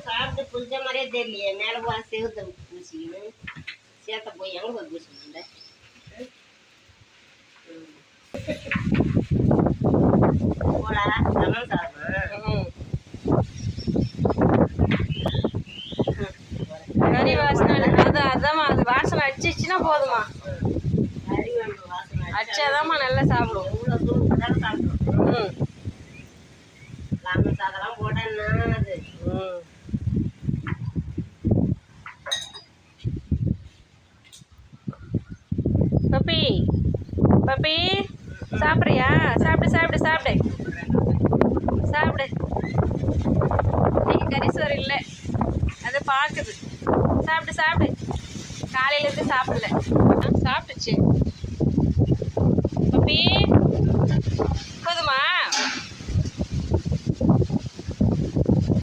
சாப்பிட்டு புரிஞ்ச மாதிரியே தெரியலையே. மேலே போய் சேர்த்து பூசிக்கின்னு சேர்த்த போய் எங்கே போய் பூசிக்கிட்ட போடா லெமன் சாதம். கறி வாசனை அதாம்மா, அது வாசனை அடிச்சிச்சுன்னா போதுமா, கறி வேணும் வாசனை அடிச்சாதாம்மா நல்லா சாப்பிடும். எவ்வளோ தூரம் தான் சாப்பிடும். லெமன் சாதம்லாம் போட்டேன்னா அது பப்பி பப்பி சாப்பிட்றியா? சாப்பிடு சாப்பிடு சாப்பிடு சாப்பிடு. இன்னைக்கு கறி சோறு இல்லை, அதை பார்க்குது. சாப்பிடு சாப்பிடு. காலையிலேருந்து சாப்பிடல, சாப்பிட்டுச்சு பப்பி.